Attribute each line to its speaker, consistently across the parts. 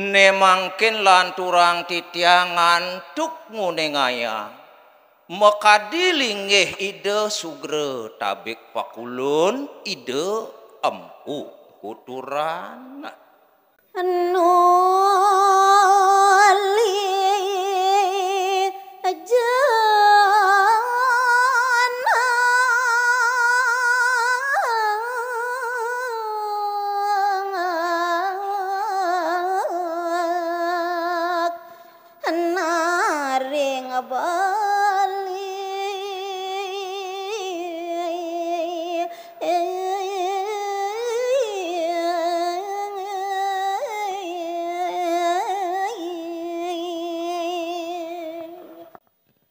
Speaker 1: Nemangkin lanturang titiangan tuk ngunengaya mekadi linggih ide sugre tabik pakulun ide empu kuturan
Speaker 2: nuli naring bali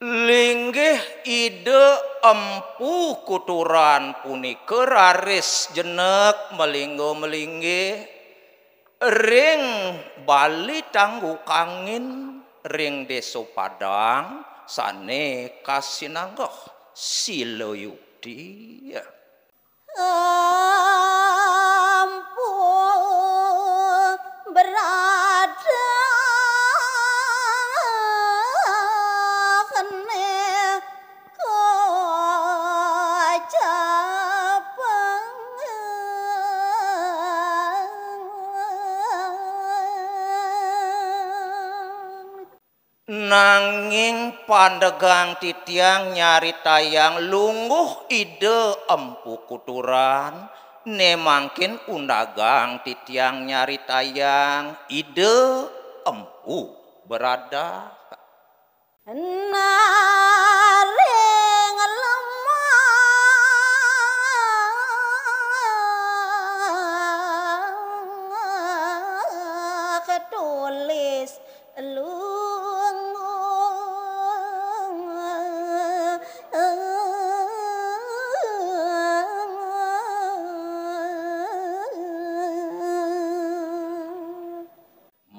Speaker 1: linggih ide empu kuturan punika raris jenek melinggo melinggih ring Bali tanggu kangin ring Deso Padang sane kasinanggoh Siloyudi
Speaker 2: ampu berada kene
Speaker 1: nanging pandegang titiang nyari tayang lungguh ide empu kuturan nemangkin undagang titiang nyari tayang ide empu berada
Speaker 2: naring lemah ketulis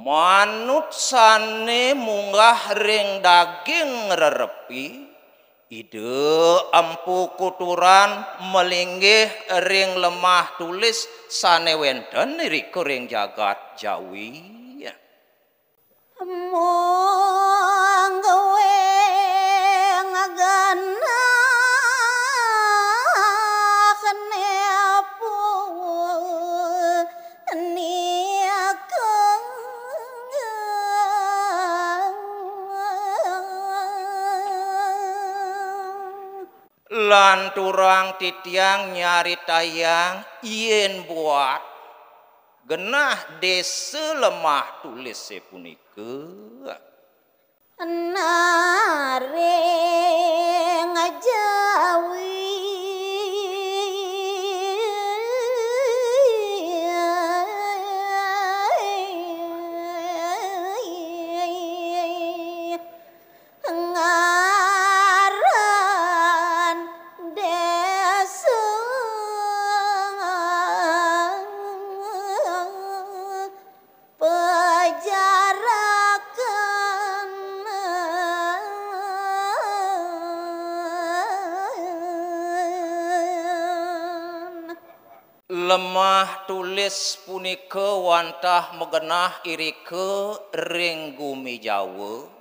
Speaker 1: manut sane munggah ring daging rerepi ide empu kuturan melinggih ring lemah tulis sane wenten riko ring jagat Jawi
Speaker 2: monggawe ngagana kenepu niakeng
Speaker 1: lanturang titiang nyari tayang yen buat genah desa lemah tulis sepunika
Speaker 2: naring Jawi ngaran desa pejarakan
Speaker 1: lemah tulis punika wantah megenah irike ring gumi Jawa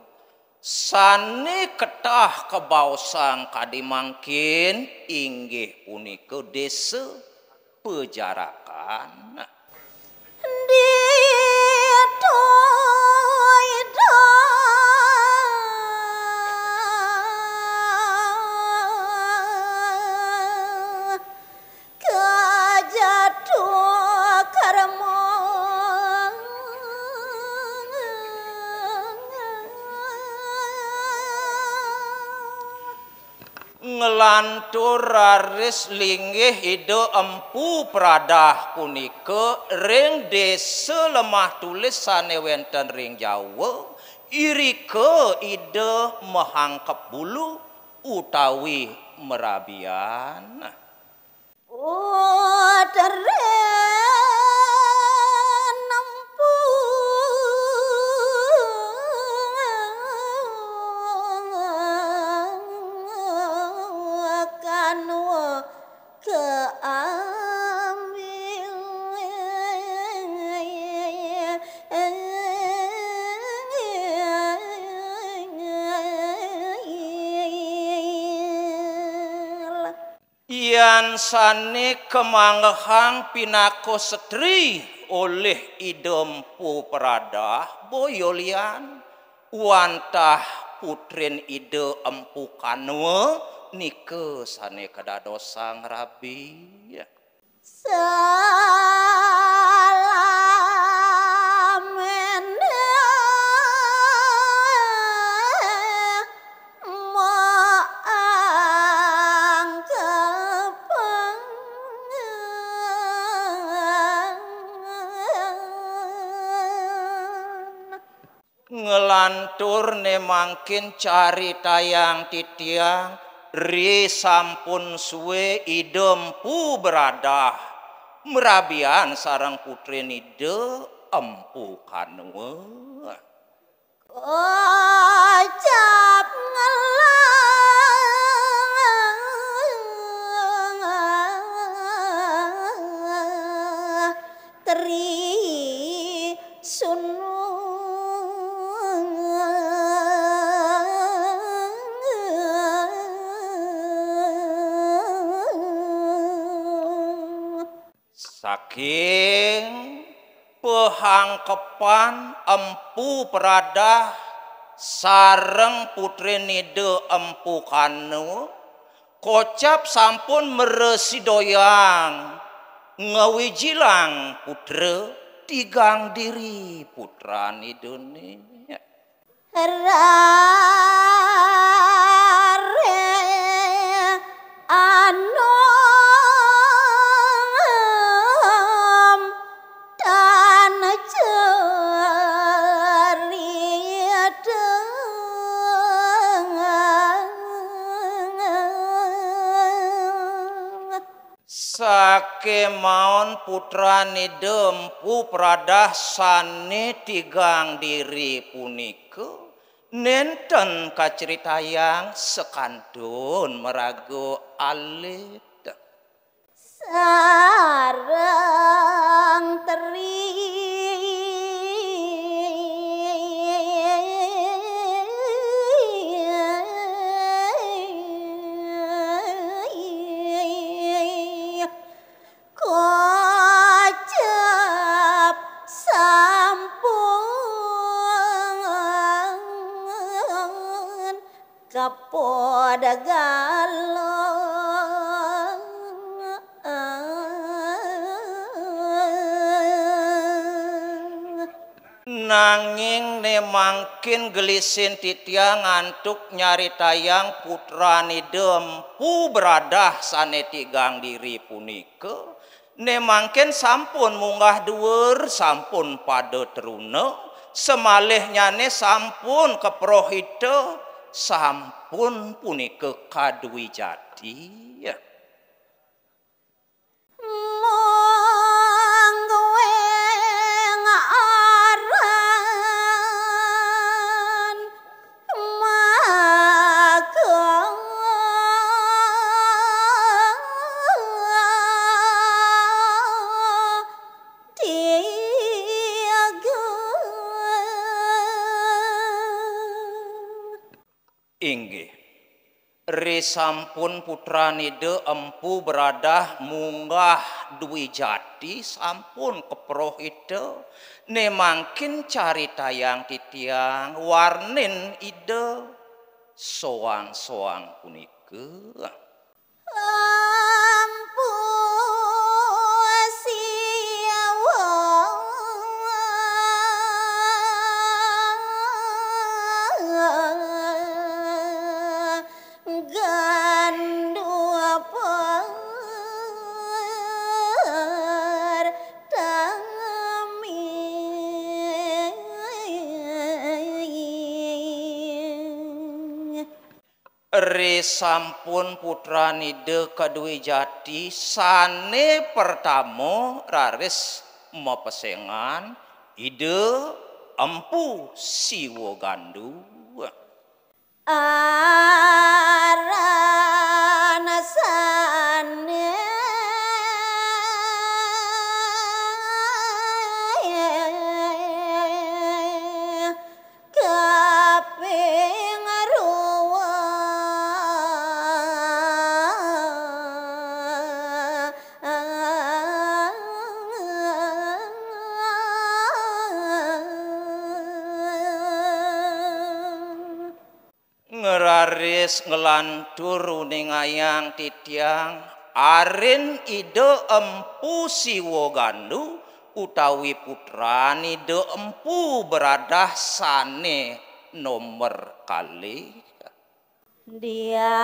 Speaker 1: sane ketah kebausang kadimangkin inggih punika desa Pejarakan ngelantur raris linggih ide empu peradah punika ring desa lemah tulis sane wenten ring Jawa irike ide mehangkep bulu utawi merabian nyansane kemanggahang pinako setri oleh idempu peradah boyolian wantah putrin ide empu kanwe nike sane kedadosang rabi ngelantur ne mangkin cari tayang titiang ri sampun suwe idempu beradah merabian sarang putri nide empu kanwe
Speaker 2: Kocap ngelang teri sunu
Speaker 1: saking pehangkepan empu peradah sareng putri nide empu kanu kocap sampun meresidoyang ngewijilang putre tigang diri putra nidone
Speaker 2: rare anom dan
Speaker 1: sake maon putra nidempu peradah sane tigang diri punike nenten kaceritayang sekantun merago alit
Speaker 2: sareng teri kocap sampun kapoda galong
Speaker 1: nanging ne mangkin gelisin titiang ngantuk nyari tayang putra nidempu beradah sane tigang diri punike ne mangkin sampun munggah dhuwur sampun pada teruna semalih nyane sampun keprohite sampun punike kadwi jadi inggih ri sampun putra nide empu beradah munggah dwi jati sampun keprohite ne mangkin cari tayang titiang warnin ide soang-soang punike
Speaker 2: lampu siawa gandu
Speaker 1: Ri sampun putra nide kadwi jati sane pertamo raris mepesengan ide empu siwo gandu
Speaker 2: arana sane kaping
Speaker 1: ngeraris ngelantur ning ayang titiang arin ide empu siwo gandu utawi putrani de empu beradah sane nomor kali
Speaker 2: dia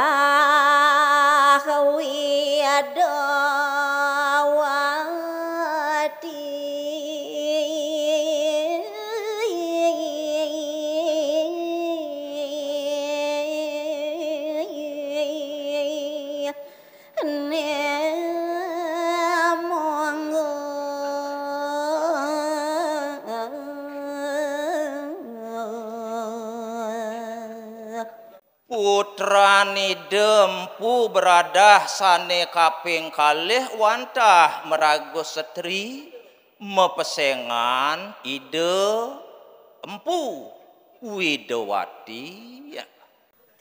Speaker 2: wiadawati
Speaker 1: putrani dempu beradah sane kaping kalih wantah merago setri mepesengan ide empu widowati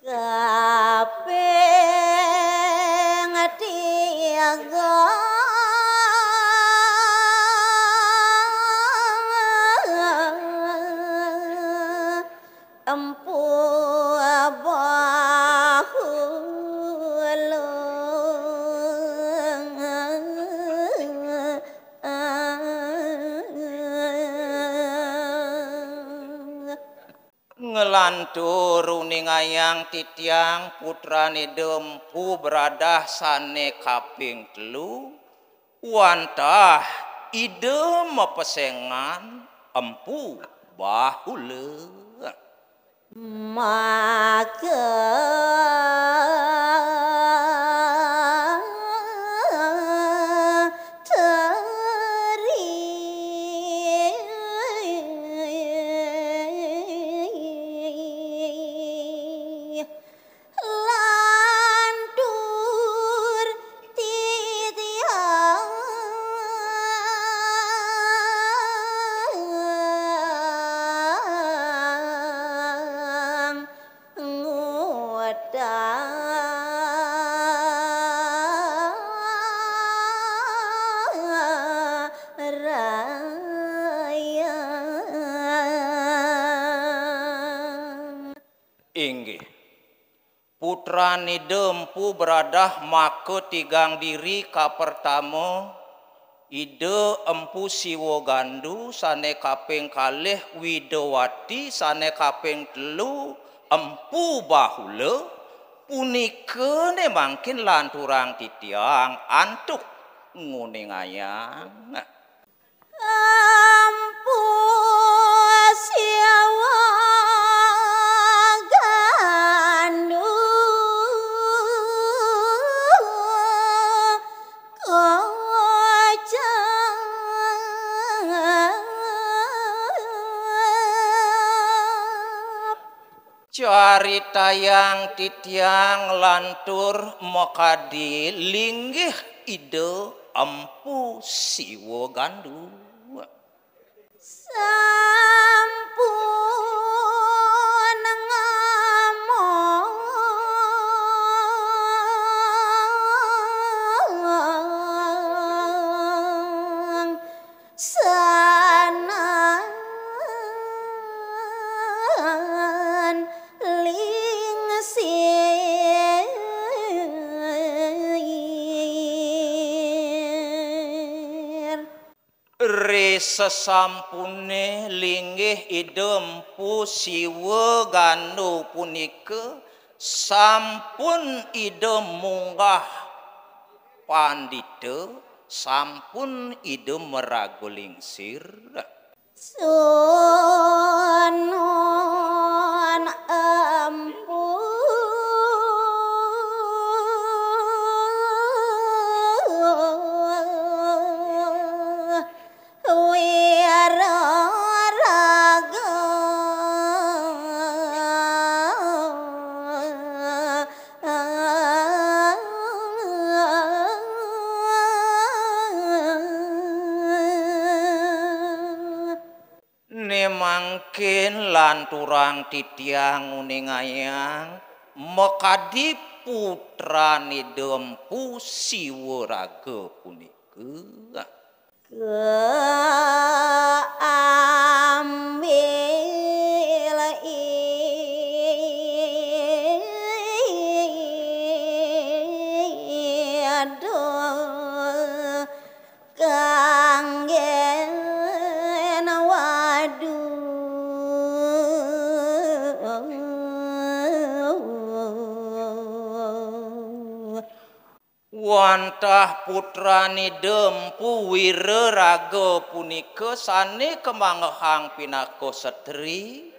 Speaker 2: kaping tiga empu
Speaker 1: ngelantur ning ayang titiang putrane dempu beradah sane kaping telu wantah ide mepesengan empu bahule
Speaker 2: maka
Speaker 1: inggih putrani dempu beradah maka tigang diri ka pertama ide empu siwo gandu sane kaping kalih widowati sane kaping telu empu bahula punika ne mangkin lanturang titiang antuk nguning ayang
Speaker 2: empu siwa
Speaker 1: carita yang titiang lantur mokadi linggih ide empu siwo gandu
Speaker 2: sampun ngamong sanan
Speaker 1: sesampune linggih ide empu siwa gandu punika sampun ide munggah pandita sampun ide merago lingsir
Speaker 2: sunun empu
Speaker 1: mangkin lanturang titiang uning ayang mekadi putrani dempu siwa raga punika
Speaker 2: keambil
Speaker 1: wantah putrani Dempu Wireraga punika sane kemanghang pinaka setri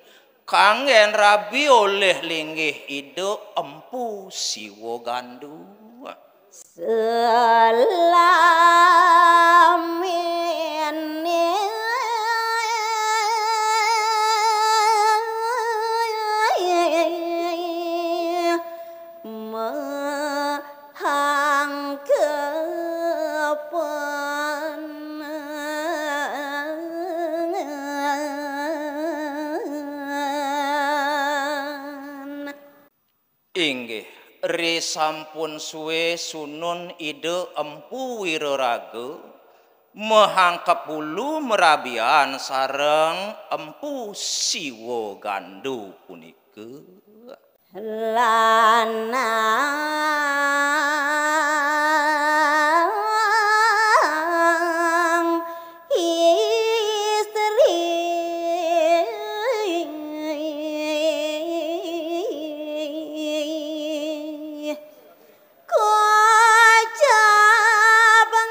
Speaker 1: kangen rabi oleh linggih ide Empu Siwa Gandu
Speaker 2: selamine mahang kepan
Speaker 1: inggih ri sampun suwe sunun ide Empu Wireraga mahang kepulu merabian sareng Empu Siwa Gandu punika
Speaker 2: lanang istri kocap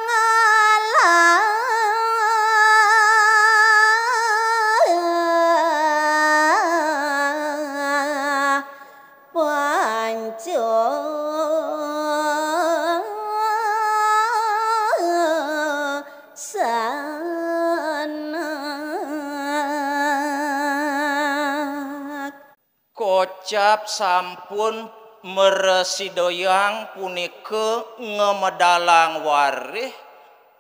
Speaker 2: ngalah panco sanak
Speaker 1: kocap sampun meresidoyang punika ngemedalang warih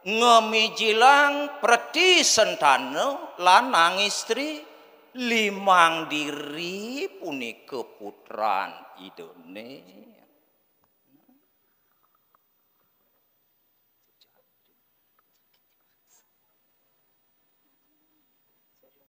Speaker 1: ngemijilang preti sentana lanang istri limang diri punika putran idone